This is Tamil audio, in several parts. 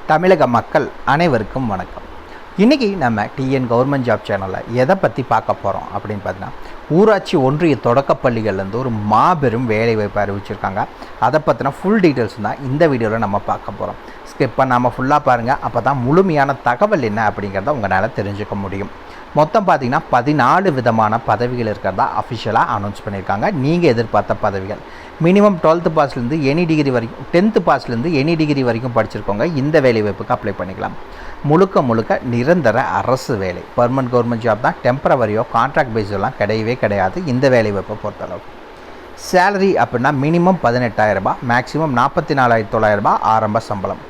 தமிழக மக்கள் அனைவருக்கும் வணக்கம். இன்றைக்கி நம்ம டிஎன் கவர்மெண்ட் ஜாப் சேனலில் எதை பற்றி பார்க்க போகிறோம் அப்படின்னு பார்த்தீங்கன்னா, ஊராட்சி ஒன்றிய தொடக்கப்பள்ளிகள்லேருந்து ஒரு மாபெரும் வேலைவாய்ப்பு அறிவிச்சிருக்காங்க. அதை பற்றின ஃபுல் டீட்டெயில்ஸ் தான் இந்த வீடியோவில் நம்ம பார்க்க போகிறோம். ஸ்கிப் பண்ணாமல் ஃபுல்லாக பாருங்கள். அப்போ தான் முழுமையான தகவல் என்ன அப்படிங்கிறத உங்களால் தெரிஞ்சுக்க முடியும். மொத்தம் பார்த்திங்கன்னா 14 விதமான பதவிகள் இருக்கிறதா அஃபிஷியலாக அனௌன்ஸ் பண்ணியிருக்காங்க. நீங்கள் எதிர்பார்த்த பதவிகள் மினிமம் 12th பாஸ்லேருந்து எனி டிகிரி வரைக்கும் 10th பாஸ்லேருந்து எனி டிகிரி வரைக்கும் படிச்சிருக்கோங்க. இந்த வேலைவாய்ப்புக்கு அப்ளை பண்ணிக்கலாம். முழுக்க நிரந்தர அரசு வேலை, பர்மனன்ட் கவர்மெண்ட் ஜாப் தான். டெம்பரவரியோ கான்ட்ராக்ட் பேஸெல்லாம் கிடையவே கிடையாது இந்த வேலைவாய்ப்பை பொறுத்தளவு. சேலரி அப்படின்னா மினிமம் 18,000 ரூபாய், மேக்ஸிமம் 44,900 ரூபாய் ஆரம்ப சம்பளம்.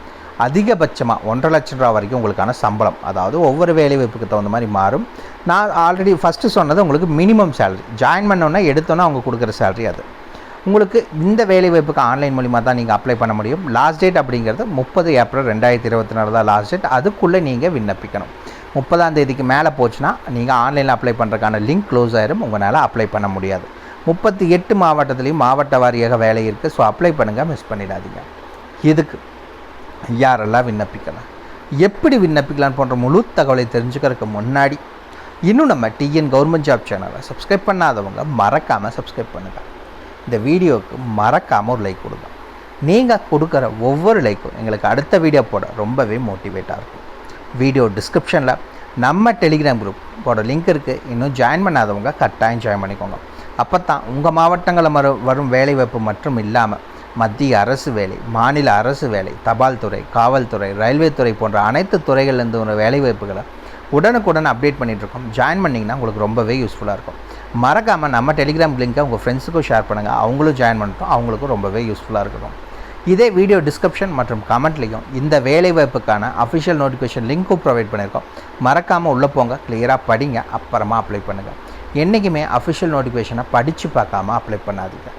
அதிகபட்சமாக 1,50,000 ரூபா வரைக்கும் உங்களுக்கான சம்பளம், அதாவது ஒவ்வொரு வேலைவாய்ப்புக்கு தகுந்த மாதிரி மாறும். நான் ஆல்ரெடி ஃபஸ்ட்டு சொன்னது உங்களுக்கு மினிமம் சேலரி. ஜாயின் பண்ணோன்னா எடுத்தோன்னா அவங்க கொடுக்குற சேலரி அது. உங்களுக்கு இந்த வேலைவாய்ப்புக்கு ஆன்லைன் மூலிமா தான் நீங்கள் அப்ளை பண்ண முடியும். லாஸ்ட் டேட் அப்படிங்கிறது 30 ஏப்ரல் 2024 தான் லாஸ்ட் டேட். அதுக்குள்ளே நீங்கள் விண்ணப்பிக்கணும். 30ஆம் தேதிக்கு மேலே போச்சுன்னா நீங்கள் ஆன்லைனில் அப்ளை பண்ணுறதுக்கான லிங்க் க்ளோஸ் ஆயிரும், உங்களால் அப்ளை பண்ண முடியாது. 38 மாவட்டத்துலேயும் மாவட்ட வாரியாக வேலை இருக்குது. ஸோ அப்ளை பண்ணுங்கள், மிஸ் பண்ணிடாதீங்க. இதுக்கு யாரெல்லாம் விண்ணப்பிக்கலாம், எப்படி விண்ணப்பிக்கலாம் போன்ற முழு தகவலை தெரிஞ்சுக்கிறதுக்கு முன்னாடி இன்னும் நம்ம டிஎன் கவர்மெண்ட் ஜாப் சேனலை சப்ஸ்கிரைப் பண்ணாதவங்க மறக்காமல் சப்ஸ்கிரைப் பண்ணுங்கள். இந்த வீடியோவுக்கு மறக்காமல் ஒரு லைக் கொடுங்க. நீங்கள் கொடுக்குற ஒவ்வொரு லைக்கும் எங்களுக்கு அடுத்த வீடியோ போட ரொம்பவே மோட்டிவேட்டாக இருக்கும். வீடியோ டிஸ்கிரிப்ஷனில் நம்ம டெலிகிராம் குரூப்போட லிங்க் இருக்குது. இன்னும் ஜாயின் பண்ணாதவங்க கட்டாயம் ஜாயின் பண்ணிக்கோங்க. அப்போ தான் உங்கள் மாவட்டங்களில் வரும் வேலைவாய்ப்பு மற்றும் இல்லாமல் மத்திய அரசு வேலை, மாநில அரசு வேலை, தபால் துறை, காவல்துறை, ரயில்வே துறை போன்ற அனைத்து துறைகள்லேருந்து ஒரு வேலைவாய்ப்புகளை உடனுக்குடன் அப்டேட் பண்ணிகிட்ருக்கோம். ஜாயின் பண்ணிங்கன்னா உங்களுக்கு ரொம்பவே யூஸ்ஃபுல்லாக இருக்கும். மறக்காமல் நம்ம டெலிகிராம் லிங்க்கை உங்கள் ஃப்ரெண்ட்ஸுக்கும் ஷேர் பண்ணுங்கள். அவங்களும் ஜாயின் பண்ணிட்டோம், அவங்களுக்கும் ரொம்பவே யூஸ்ஃபுல்லாக இருக்கும். இதே வீடியோ டிஸ்கிரிப்ஷன் மற்றும் கமெண்ட்லேயும் இந்த வேலைவாய்ப்புக்கான அஃபிஷியல் நோட்டிஃபிகேஷன் லிங்க்கும் ப்ரொவைட் பண்ணியிருக்கோம். மறக்காமல் உள்ளே போங்க, கிளியராக படிங்க, அப்புறமா அப்ளை பண்ணுங்கள். என்றைக்குமே அஃபிஷியல் நோட்டிஃபிகேஷனை படித்து பார்க்காம அப்ளை பண்ணாதீங்க.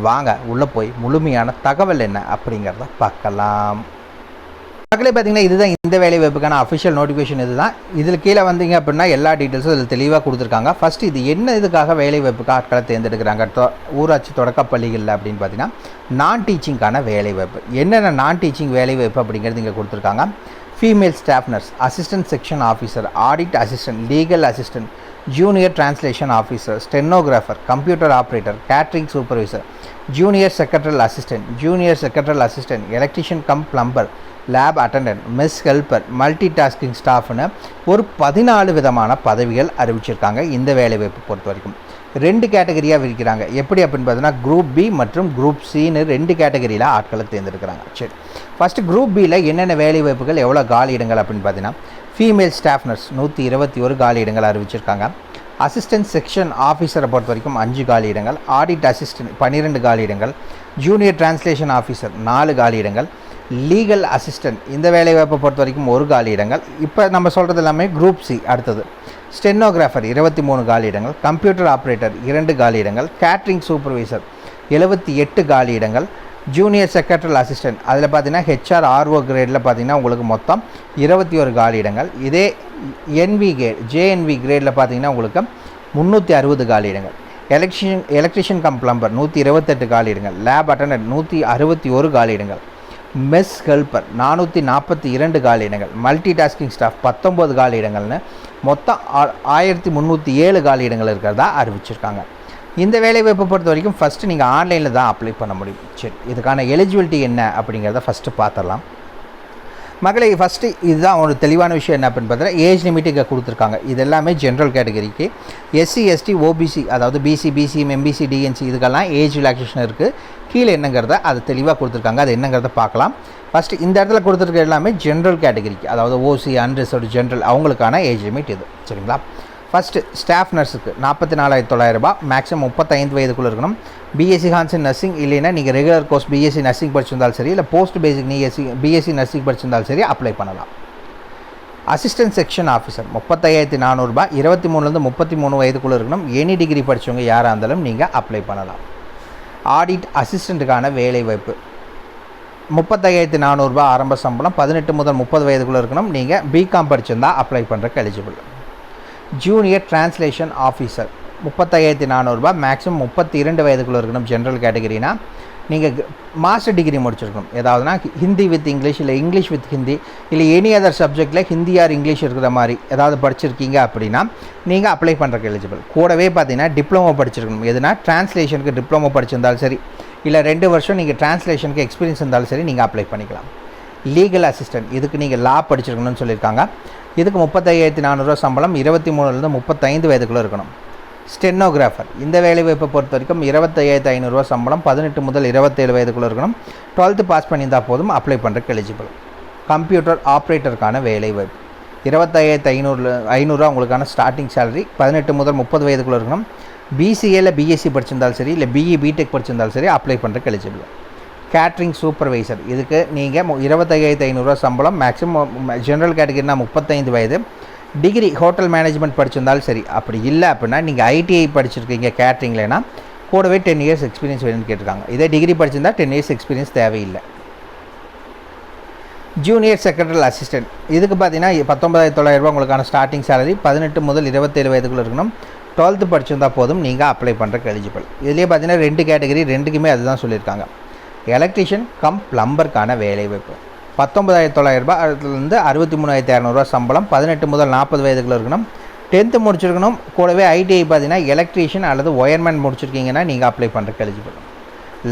வாங்க உள்ளே போய் முழுமையான தகவல் என்ன அப்படிங்கிறத பார்க்கலாம். மக்களே பார்த்தீங்கன்னா, இதுதான் இந்த வேலைவாய்ப்புக்கான அஃபிஷியல் நோட்டிஃபிகேஷன். இதுதான். இதில் கீழே வந்தீங்க அப்படின்னா எல்லா டீட்டெயில்ஸும் இதில் தெளிவாக கொடுத்துருக்காங்க. ஃபஸ்ட்டு இது என்ன இதுக்காக வேலைவாய்ப்புக்கு ஆட்களை தேர்ந்தெடுக்கிறாங்க ஊராட்சி தொடக்கப்பள்ளிகளில் அப்படின்னு பார்த்தீங்கன்னா, நான் டீச்சிங்கான வேலைவாய்ப்பு. என்னென்ன நான் டீச்சிங் வேலைவாய்ப்பு அப்படிங்கிறது இங்கே கொடுத்துருக்காங்க. Female staff nurse, assistant section officer, audit assistant, legal assistant, junior translation officer, stenographer, computer operator, catering supervisor, junior secretarial assistant, electrician cum plumber, lab attendant, mess helper, multi tasking ஸ்டாஃப்னு ஒரு 14 விதமான பதவிகள் அறிவிச்சிருக்காங்க. இந்த வேலைவாய்ப்பு பொறுத்த வரைக்கும் 2 கேட்டகரியாக விரிக்கிறாங்க. எப்படி அப்படின்னு பார்த்தீங்கன்னா, குரூப் பி மற்றும் குரூப் சின்னு 2 கேட்டகரியில் ஆட்களை தேர்ந்தெடுக்கிறாங்க. சரி, ஃபஸ்ட்டு குரூப் பியில் என்னென்ன வேலைவாய்ப்புகள், எவ்வளோ காலி இடங்கள் அப்படின்னு பார்த்தீங்கன்னா, ஃபீமேல் ஸ்டாஃப் நர்ஸ் 121 காலி இடங்கள் அறிவிச்சிருக்காங்க. அசிஸ்டன்ட் செக்ஷன் ஆஃபீஸரை பொறுத்த வரைக்கும் 5 காலி இடங்கள், ஆடிட் அசிஸ்டன்ட் 12 காலி இடங்கள், ஜூனியர் டிரான்ஸ்லேஷன் ஆஃபீஸர் 4 காலி இடங்கள், லீகல் அசிஸ்டன்ட் இந்த வேலைவாய்ப்பை பொறுத்த வரைக்கும் 1 காலி இடங்கள். இப்போ நம்ம சொல்கிறது எல்லாமே குரூப் சி. அடுத்தது ஸ்டெனோகிராஃபர் 23 காலி இடங்கள், கம்ப்யூட்டர் ஆப்ரேட்டர் 2 காலி இடங்கள், கேட்ரிங் சூப்பர்வைசர் 78 காலி இடங்கள், ஜூனியர் செக்ரட்டரியல் அசிஸ்டன்ட் அதில் பார்த்தீங்கன்னா ஹெச்ஆர் ஆர்ஓ கிரேடில் பார்த்தீங்கன்னா உங்களுக்கு மொத்தம் 21 காலி இடங்கள். இதே என்வி கிரேட் ஜேஎன்வி கிரேடில் பார்த்தீங்கன்னா உங்களுக்கு 360 காலி இடங்கள். எலக்ட்ரிஷியன் கம் பிளம்பர் 128 காலி இடங்கள், லேப் அட்டண்டன்ட் 161 காலி இடங்கள், மெஸ் ஹெல்ப்பர் 442 காலி இடங்கள், மல்டி டாஸ்கிங் ஸ்டாஃப் 19 காலி இடங்கள்னு மொத்தம் 1307 காலி இடங்கள் இருக்கிறதா அறிவிச்சிருக்காங்க. இந்த வேலைவாய்ப்பை பொறுத்த வரைக்கும் ஃபஸ்ட்டு நீங்கள் ஆன்லைனில் தான் அப்ளை பண்ண முடியும். சரி, இதுக்கான எலிஜிபிலிட்டி என்ன அப்படிங்கிறத ஃபஸ்ட்டு பார்த்துடலாம். மக்களை ஃபஸ்ட்டு இதுதான் ஒரு தெளிவான விஷயம். என்ன அப்படின்னு பார்த்தீங்கன்னா, ஏஜ் லிமிட் இங்கே கொடுத்துருக்காங்க. இது எல்லாமே ஜென்ரல் கேட்டகரிக்கு. எஸ்சி எஸ்டி ஓபிசி, அதாவது பிசி பிசிஎம் எம்பிசி டிஎன்சி இதுக்கெல்லாம் ஏஜ் ரிலாக்ஸேஷன் இருக்குது. கீழே என்னங்கிறத அது தெளிவாக கொடுத்துருக்காங்க. அது என்னங்கிறத பார்க்கலாம். ஃபஸ்ட்டு இந்த இடத்துல கொடுத்துருக்க எல்லாமே ஜென்ரல் கேட்டகரிக்கு, அதாவது ஓசி அன்ரிசர்வ்டு ஜென்ரல் அவங்களுக்கான ஏஜ் லிமிட் இது. சரிங்களா? ஃபஸ்ட்டு ஸ்டாஃப் நர்ஸுக்கு 44,900 ரூபாய், மேக்ஸிமம் 35 வயதுக்குள்ளே இருக்கணும். பிஎஸ்சி ஹான்ஸ் இன் நர்சிங், இல்லைன்னா நீங்கள் ரெகுலர் கோர்ஸ் பிஎஸ்சி நர்சிங் படிச்சிருந்தாலும் சரி, இல்லை போஸ்ட் பேசிக் நீங்கள் பிஎஸ்சி நர்சிங் படிச்சிருந்தாலும் சரி அப்ளை பண்ணலாம். அசிஸ்டன்ட் செக்ஷன் ஆஃபீஸர் 35,400 ரூபாய், 23லேருந்து 33 வயதுக்குள்ளே இருக்கணும். எனி டிகிரி படித்தவங்க யாராக இருந்தாலும் நீங்கள் அப்ளை பண்ணலாம். ஆடிட் அசிஸ்டண்ட்டுக்கான வேலைவாய்ப்பு 35,400 ரூபாய் ஆரம்ப சம்பளம், 18 முதல் 30 வயதுக்குள்ளே இருக்கணும். நீங்கள் பிகாம் படிச்சிருந்தால் அப்ளை பண்ணுறதுக்கு எலிஜிபிள். ஜூனியர் டிரான்ஸ்லேஷன் ஆஃபீஸர் 35,400 ரூபாய், மேக்ஸிமம் 32 வயதுக்குள்ளே இருக்கணும். ஜென்ரல் கேட்டகரினா நீங்கள் மாஸ்டர் டிகிரி முடிச்சிருக்கணும். ஏதாவதுனா ஹிந்தி வித் இங்கிலீஷ், இல்லை இங்கிலீஷ் வித் ஹிந்தி, இல்லை எனி அதர் சப்ஜெக்டில் ஹிந்தி ஆர் இங்கிலீஷ் இருக்கிற மாதிரி ஏதாவது படிச்சிருக்கீங்க அப்படின்னா நீங்கள் அப்ளை பண்ணுறக்கு எலிஜிபிள். கூடவே பார்த்தீங்கன்னா டிப்ளமோ படிச்சிருக்கணும். எதுனா டிரான்ஸ்லேஷனுக்கு டிப்ளமோ படிச்சிருந்தாலும் சரி, இல்லை 2 வருஷம் நீங்கள் டிரான்ஸ்லேஷனுக்கு எக்ஸ்பீரியன்ஸ் இருந்தாலும் சரி நீங்கள் அப்ளை பண்ணிக்கலாம். லீகல் அசிஸ்டன்ட், இதுக்கு நீங்கள் லா படிச்சிருக்கணும்னு சொல்லியிருக்காங்க. இதுக்கு 35,400 சம்பளம், 23லேருந்து 35 வயதுக்குள்ளே இருக்கணும். ஸ்டெனோகிராஃபர், இந்த வேலைவாய்ப்பை பொறுத்த வரைக்கும் 25,500 சம்பளம், 18 முதல் 27 வயதுக்குள்ளே இருக்கணும். 12th பாஸ் பண்ணியிருந்தால் போதும், அப்ளை பண்ணுறதுக்கு எலிஜிபிள். கம்ப்யூட்டர் ஆப்ரேட்டருக்கான வேலைவாய்ப்பு 25,500 உங்களுக்கான ஸ்டார்டிங் சேலரி. 18 முதல் 30 வயதுக்குள்ளே இருக்கணும். பிசிஏல பிஎஸ்சி படிச்சிருந்தாலும் சரி, இல்லை பிஇ பிடெக் படிச்சிருந்தாலும் சரி அப்ளை பண்ணுறதுக்கு எலிஜிபிள். கேட்ரிங் சூப்பர்வைசர், இதுக்கு நீங்கள் 25,500 சம்பளம், மேக்ஸிமம் ஜென்ரல் கேட்டகரினா 35 வயது. டிகிரி ஹோட்டல் மேனேஜ்மெண்ட் படிச்சிருந்தாலும் சரி. அப்படி இல்லை அப்படின்னா நீங்கள் ஐடிஐ படிச்சிருக்கீங்க கேட்ரிங்லனா கூடவே 10 இயர்ஸ் எக்ஸ்பீரியன்ஸ் வேணும்னு கேட்டிருக்காங்க. இதே டிகிரி படிச்சிருந்தால் 10 இயர்ஸ் எக்ஸ்பீரியன்ஸ் தேவையில்லை. ஜூனியர் செக்ரட்டரி அசிஸ்டன்ட், இதுக்கு பார்த்தீங்கன்னா 19,900 உங்களுக்கான ஸ்டார்டிங் சேலரி. 18 முதல் 27 வயதுக்குள்ளே இருக்கணும். 12th படிச்சிருந்தால் போதும், நீங்கள் அப்ளை பண்ணுறதுக்கு எலிஜிபிள். இதுலேயே பார்த்தீங்கன்னா 2 கேட்டகரி, 2க்குமே அதுதான் சொல்லியிருக்காங்க. எலக்ட்ரிஷியன் கம் பிளம்பருக்கான வேலைவாய்ப்பு 19,900 அதுலேருந்து 63,200 சம்பளம். 18 முதல் 40 வயதுக்குள்ள இருக்கணும். 10th முடிச்சிருக்கணும். கூடவே ஐடிஐ பார்த்தீங்கன்னா எலக்ட்ரீஷியன் அல்லது ஒயர்மேன் முடிச்சிருக்கீங்கன்னா நீங்கள் அப்ளை பண்ணுறதுக்கு எலிஜிபிள்.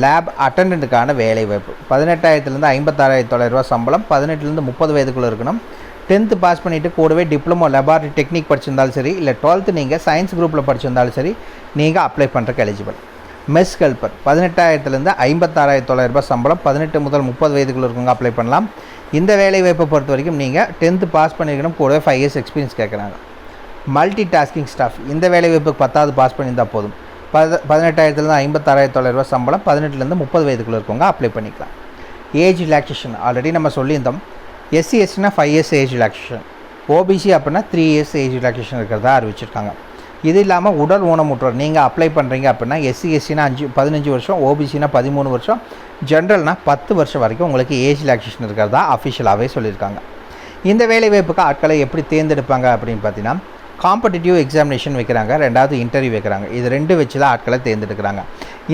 லேப் அட்டண்டண்ட்டுக்கான வேலைவாய்ப்பு 18,000லேருந்து 56,900 சம்பளம். 18லேருந்து 30 வயதுக்குள்ளே இருக்கணும். 10th பாஸ் பண்ணிவிட்டு கூடவே டிப்ளமோ லெபார்ட்ரி டெக்னிக் படிச்சிருந்தாலும் சரி, இல்லை 12th நீங்கள் சயின்ஸ் குரூப்பில் படிச்சிருந்தாலும் சரி நீங்கள் அப்ளை பண்ணுறதுக்கு எலிஜிபிள். மெஸ் ஹெல்ப்பர் 18,000லேருந்து 56,900 சம்பளம். 18 முதல் 30 வயதுக்குள்ள இருக்கவங்க அப்ளை பண்ணலாம். இந்த வேலைவாய்ப்பை பொறுத்த வரைக்கும் நீங்கள் 10th பாஸ் பண்ணியிருக்கணும். கூடவே 5 இயர்ஸ் எக்ஸ்பீரியன்ஸ் கேட்குறாங்க. மல்டி டாஸ்கிங் ஸ்டாஃப், இந்த வேலைவாய்ப்புக்கு 10th பாஸ் பண்ணியிருந்தால் போதும். 18,000லேருந்து 56,900 சம்பளம். 18லேருந்து 30 வயதுக்குள்ள இருக்கவங்க அப்ளை பண்ணிக்கலாம். ஏஜ் ரிலாக்ஸேஷன் ஆல்ரெடி நம்ம சொல்லியிருந்தோம். எஸ்சி எஸ்டினா 5 இயர்ஸ் ஏஜ் ரிலாக்ஸேஷன், ஓபிசி அப்படின்னா 3 இயர்ஸ் ஏஜ் ரிலாக்ஸேஷன் இருக்கிறதா அறிவிச்சிருக்காங்க. இது இல்லாமல் உடல் ஊனமுற்றோர் நீங்கள் அப்ளை பண்ணுறீங்க அப்படின்னா எஸ்சி எஸ்சினா 15 வருஷம், ஓபிசினா 13 வருஷம், ஜென்ரல்னா 10 வருஷம் வரைக்கும் உங்களுக்கு ஏஜ் ரிலாக்ஸேஷன் இருக்கிறதா அஃபிஷியலாகவே சொல்லியிருக்காங்க. இந்த வேலைவாய்ப்புக்கு ஆட்களை எப்படி தேர்ந்தெடுப்பாங்க அப்படின்னு பார்த்தீங்கன்னா காம்படிட்டிவ் எக்ஸாமினேஷன் வைக்கிறாங்க, 2வது இன்டர்வியூ வைக்கிறாங்க. இது 2 வச்சு தான் ஆட்களை தேர்ந்தெடுக்கிறாங்க.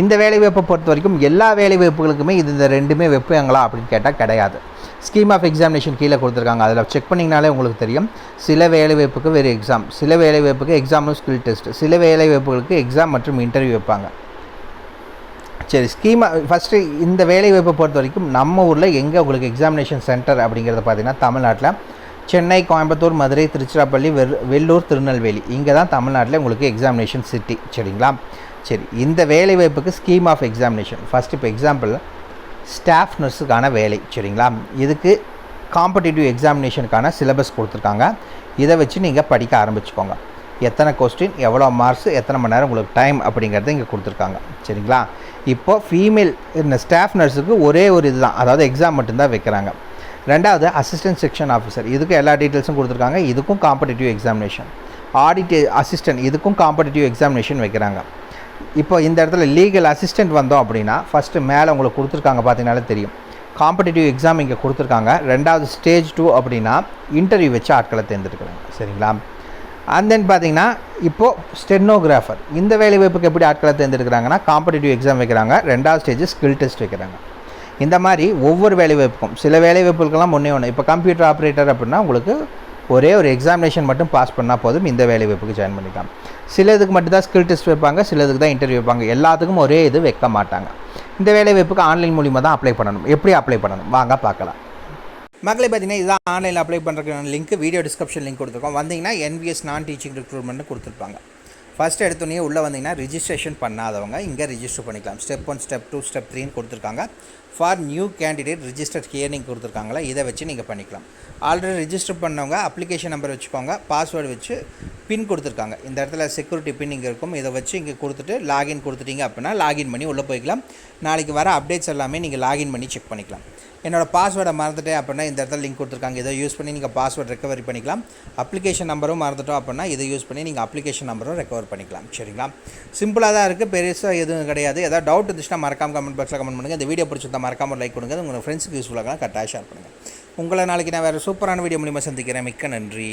இந்த வேலைவாய்ப்பை பொறுத்த வரைக்கும் எல்லா வேலைவாய்ப்புகளுக்குமே இந்த 2மே வைப்பாங்களா அப்படின்னு கேட்டால் கிடையாது. ஸ்கீம் ஆஃப் எக்ஸாமினேஷன் கீழே கொடுத்துருக்காங்க, அதில் செக் பண்ணிங்கனாலே உங்களுக்கு தெரியும். சில வேலைவாய்ப்புக்கு வேறு எக்ஸாம், சில வேலைவாய்ப்புக்கு எக்ஸாமும் ஸ்கில் டெஸ்ட், சில வேலைவாய்ப்புகளுக்கு எக்ஸாம் மற்றும் இன்டர்வியூ வைப்பாங்க. சரி, ஃபஸ்ட்டு இந்த வேலைவாய்ப்பை பொறுத்த வரைக்கும் நம்ம ஊரில் எங்கே உங்களுக்கு எக்ஸாமினேஷன் சென்டர் அப்படிங்கிறத பார்த்தீங்கன்னா தமிழ்நாட்டில் சென்னை, கோயம்புத்தூர், மதுரை, திருச்சிராப்பள்ளி, வெள்ளூர், திருநெல்வேலி, இங்கே தான் தமிழ்நாட்டில் உங்களுக்கு எக்ஸாமினேஷன் சிட்டி. சரிங்களா? சரி, இந்த வேலைவாய்ப்புக்கு ஸ்கீம் ஆஃப் எக்ஸாமினேஷன் ஃபஸ்ட்டு இப்போ எக்ஸாம்பிள் ஸ்டாஃப் நர்ஸுக்கான வேலை. சரிங்களா? இதுக்கு காம்படிட்டிவ் எக்ஸாமினேஷனுக்கான சிலபஸ் கொடுத்துருக்காங்க. இதை வச்சு நீங்கள் படிக்க ஆரம்பிச்சுக்கோங்க. எத்தனை கொஸ்டின், எவ்வளோ மார்க்ஸ், எத்தனை மணி நேரம் உங்களுக்கு டைம் அப்படிங்கிறத இங்கே கொடுத்துருக்காங்க. சரிங்களா? இப்போது ஃபீமேல் இந்த ஸ்டாஃப் நர்ஸுக்கு ஒரே ஒரு இதுதான், அதாவது எக்ஸாம் மட்டும்தான் வைக்கிறாங்க. 2வது அசிஸ்டன்ட் செக்ஷன் ஆஃபீஸர், இதுக்கு எல்லா டீட்டெயில்ஸும் கொடுத்துருக்காங்க. இதுக்கும் காம்படிட்டிவ் எக்ஸாமினேஷன். ஆடிட் அசிஸ்டன்ட், இதுக்கும் காம்படிட்டிவ் எக்ஸாமினேஷன் வைக்கிறாங்க. இப்போ இந்த இடத்துல லீகல் அசிஸ்டன்ட் வந்தோம் அப்படின்னா ஃபஸ்ட்டு மேலே உங்களுக்கு கொடுத்துருக்காங்க, பார்த்தீங்கனாலே தெரியும். காம்படிட்டிவ் எக்ஸாம் இங்கே கொடுத்துருக்காங்க. 2வது ஸ்டேஜ் 2 அப்படின்னா இன்டர்வியூ வச்சு ஆட்களை தேர்ந்தெடுக்கிறாங்க. சரிங்களா? அண்ட் தென் பார்த்தீங்கன்னா இப்போது ஸ்டெனோகிராஃபர், இந்த வேலைவாய்ப்புக்கு எப்படி ஆட்களை தேர்ந்தெடுக்கிறாங்கன்னா காம்படிட்டிவ் எக்ஸாம் வைக்கிறாங்க. 2வது ஸ்டேஜ் ஸ்கில் டெஸ்ட் வைக்கிறாங்க. இந்த மாதிரி ஒவ்வொரு வேலைவாய்ப்புக்கும் சில வேலைவாய்ப்புகளுக்கெல்லாம் ஒன்று இப்போ கம்ப்யூட்டர் ஆப்ரேட்டர் அப்படின்னா உங்களுக்கு ஒரே ஒரு எக்ஸாமினேஷன் மட்டும் பாஸ் பண்ணால் போதும், இந்த வேலைவாய்ப்புக்கு ஜாயின் பண்ணிக்கலாம். சிலதுக்கு மட்டும் தான் ஸ்கில் டெஸ்ட் வைப்பாங்க, சிலதுக்கு தான் இன்டர்வியூ வைப்பாங்க. எல்லாத்துக்கும் ஒரே இது வைக்க மாட்டாங்க. இந்த வேலைவாய்ப்புக்கு ஆன்லைன் மூலிமா தான் அப்ளை பண்ணணும். எப்படி அப்ளை பண்ணணும் வாங்க பார்க்கலாம். மக்களே பார்த்தீங்கன்னா இதுதான் ஆன்லைனில் அப்ளை பண்ணுறதுக்கான லிங்க், வீடியோ டிஸ்கிரிப்ஷன் லிங்க் கொடுத்துருக்கோம். வந்தீங்கன்னா NVS நான் டீச்சிங் ரெக்ரூட்மெண்ட்னு கொடுத்துருப்பாங்க. ஃபஸ்ட்டு எடுத்தோடனே உள்ளே வந்தீங்கன்னா ரிஜிஸ்ட்ரேஷன் பண்ணாதவங்க இங்கே ரிஜிஸ்டர் பண்ணிக்கலாம். ஸ்டெப் 1, ஸ்டெப் 2, ஸ்டெப் 3ன்னு கொடுத்துருக்காங்க. For new candidate register hearing கொடுத்துருக்காங்களா, இதை வச்சு நீங்கள் பண்ணிக்கலாம். ஆல்ரெடி ரிஜிஸ்டர் பண்ணவங்க அப்ளிகேஷன் நம்பர் வச்சுக்கோங்க, பாஸ்வேர்டு வச்சு பின் கொடுத்துருக்காங்க. இந்த இடத்துல செக்யூரிட்டி பின் இங்கே இருக்கும், இதை வச்சு இங்கே கொடுத்துட்டு லாகின் கொடுத்துட்டீங்க அப்படின்னா லாகின் பண்ணி உள்ளே போய்க்கலாம். நாளைக்கு வர அப்டேட்ஸ் எல்லாமே நீங்கள் லாகின் பண்ணி செக் பண்ணிக்கலாம். என்னோடய பாஸ்வேர்டை மறந்துட்டேன் அப்படின்னா இந்த இடத்துல லிங்க் கொடுத்துருக்காங்க, இதை யூஸ் பண்ணி நீங்கள் பாஸ்வேர்டு ரெக்கவரி பண்ணிக்கலாம். அப்ளிகேஷன் நம்பரும் மறந்துட்டோம் அப்படின்னா இதை யூஸ் பண்ணி நீங்கள் அப்ளிகேஷன் நம்பரும் ரெக்கவர் பண்ணிக்கலாம். சரிங்களா? சிம்பிளாக தான் இருக்குது, பெருசாக எதுவும் கிடையாது. ஏதாவது டவுட் இருந்துச்சுன்னா மறக்காம கமெண்ட் பாக்ஸில் கமெண்ட் பண்ணுங்கள். இந்த வீடியோ பிடிச்சிருந்தா மறக்காம லைக் கொடுங்க, உங்கள் ஃப்ரெண்ட்ஸுக்கு யூஸ்ஃபுல்லாக கட்டாயம் ஷேர் பண்ணுங்கள். உங்களை நாளைக்கு நான் வேறு சூப்பரான வீடியோ மூலிமா சந்திக்கிறேன். மிக்க நன்றி.